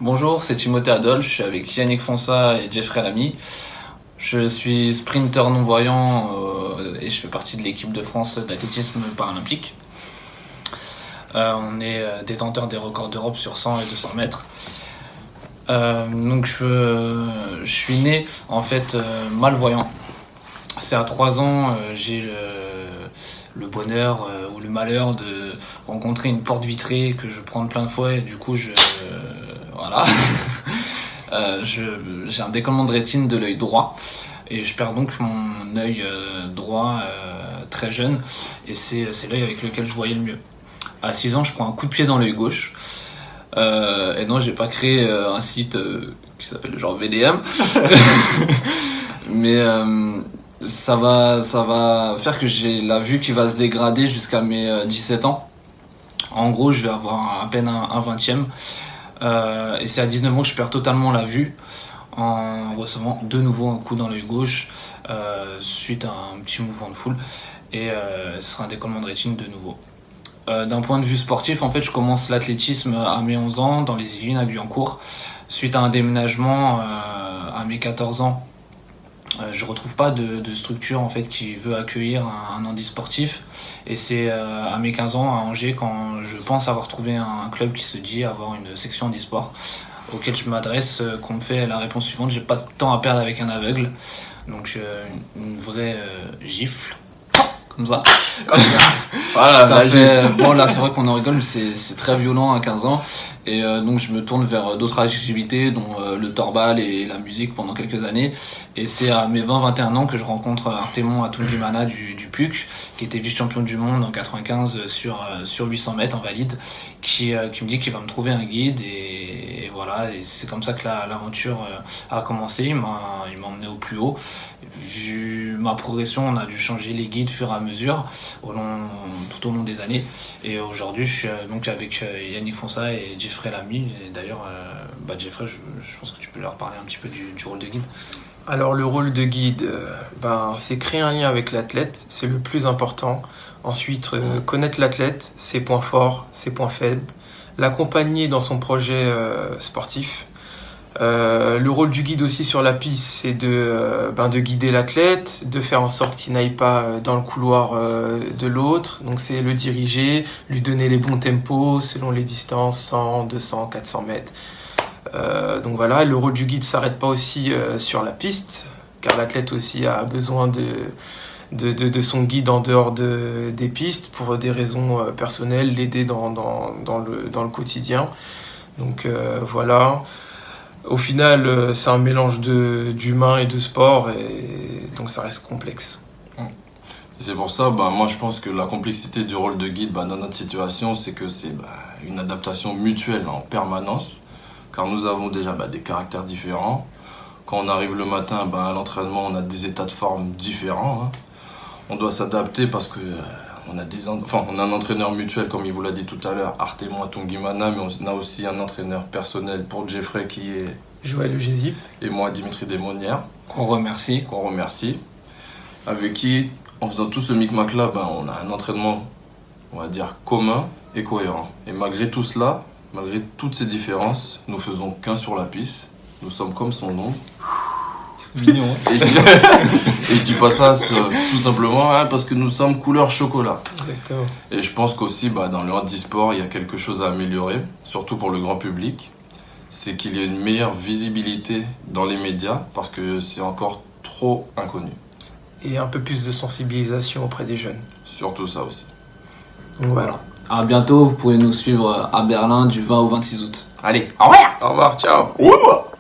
Bonjour, c'est Timothée Adolphe, je suis avec Yannick Fonsa et Jeffrey Lamy. Je suis sprinter non-voyant et je fais partie de l'équipe de France d'athlétisme paralympique. On est détenteur des records d'Europe sur 100 et 200 mètres. Donc je suis né en fait malvoyant. C'est à 3 ans, j'ai le bonheur ou le malheur de rencontrer une porte vitrée que je prends de plein de fouet et du coup voilà. J'ai un décollement de rétine de l'œil droit et je perds donc mon œil droit très jeune et c'est l'œil avec lequel je voyais le mieux. À 6 ans, je prends un coup de pied dans l'œil gauche et non, j'ai pas créé un site qui s'appelle genre VDM mais ça va faire que j'ai la vue qui va se dégrader jusqu'à mes 17 ans. En gros, je vais avoir à peine un 20e. Et c'est à 19 ans que je perds totalement la vue en recevant de nouveau un coup dans l'œil gauche suite à un petit mouvement de foule. Et ce sera un décollement de rétine de nouveau. D'un point de vue sportif, en fait, je commence l'athlétisme à mes 11 ans dans les Yvelines à Guyancourt. Suite à un déménagement à mes 14 ans, je retrouve pas de structure en fait qui veut accueillir un handisportif et c'est à mes 15 ans à Angers quand je pense avoir trouvé un club qui se dit avoir une section handisport auquel je m'adresse, qu'on me fait la réponse suivante: j'ai pas de temps à perdre avec un aveugle. Donc une vraie gifle comme ça. Voilà, ça fait, bon là c'est vrai qu'on en rigole mais c'est très violent à 15 ans et donc je me tourne vers d'autres activités dont le torbal et la musique pendant quelques années et c'est à mes 20-21 ans que je rencontre Artemon Atungimana du PUC qui était vice-champion du monde en 95 sur 800 mètres en valide qui me dit qu'il va me trouver un guide et voilà, et c'est comme ça que l'aventure a commencé. Il m'a emmené au plus haut. Vu ma progression, on a dû changer les guides au fur et à mesure tout au long des années et aujourd'hui je suis donc avec Yannick Fonsa et Jeffrey Lamy et d'ailleurs Jeffrey, je pense que tu peux leur parler un petit peu du rôle de guide. Alors le rôle de guide, c'est créer un lien avec l'athlète, c'est le plus important. Ensuite, connaître l'athlète, ses points forts, ses points faibles, l'accompagner dans son projet sportif. Le rôle du guide aussi sur la piste, c'est de guider l'athlète, de faire en sorte qu'il n'aille pas dans le couloir de l'autre. Donc c'est le diriger, lui donner les bons tempos selon les distances, 100, 200, 400 mètres. Donc voilà, le rôle du guide s'arrête pas aussi sur la piste, car l'athlète aussi a besoin de son guide en dehors des pistes pour des raisons personnelles, l'aider dans le quotidien. Donc voilà. Au final, c'est un mélange d'humain et de sport, et donc ça reste complexe. Et c'est pour ça, moi je pense que la complexité du rôle de guide dans notre situation, c'est que c'est une adaptation mutuelle en permanence, car nous avons déjà des caractères différents. Quand on arrive le matin à l'entraînement, on a des états de forme différents. On doit s'adapter parce que on a un entraîneur mutuel, comme il vous l'a dit tout à l'heure, Artemon Atungimana, mais on a aussi un entraîneur personnel pour Jeffrey qui est Joël Eugésip et moi Dimitri Desmonnières, qu'on remercie, avec qui, en faisant tout ce micmac là, on a un entraînement, on va dire, commun et cohérent. Et malgré tout cela, malgré toutes ces différences, nous faisons qu'un sur la piste, nous sommes comme son nom. Mignon. Et je dis pas ça tout simplement parce que nous sommes couleur chocolat. Exactement. Et je pense qu'aussi dans le handisport, il y a quelque chose à améliorer, surtout pour le grand public. C'est qu'il y a une meilleure visibilité dans les médias parce que c'est encore trop inconnu. Et un peu plus de sensibilisation auprès des jeunes. Surtout ça aussi. Donc voilà. À bientôt, vous pouvez nous suivre à Berlin du 20 au 26 août. Allez, Au revoir, ciao. Ouah.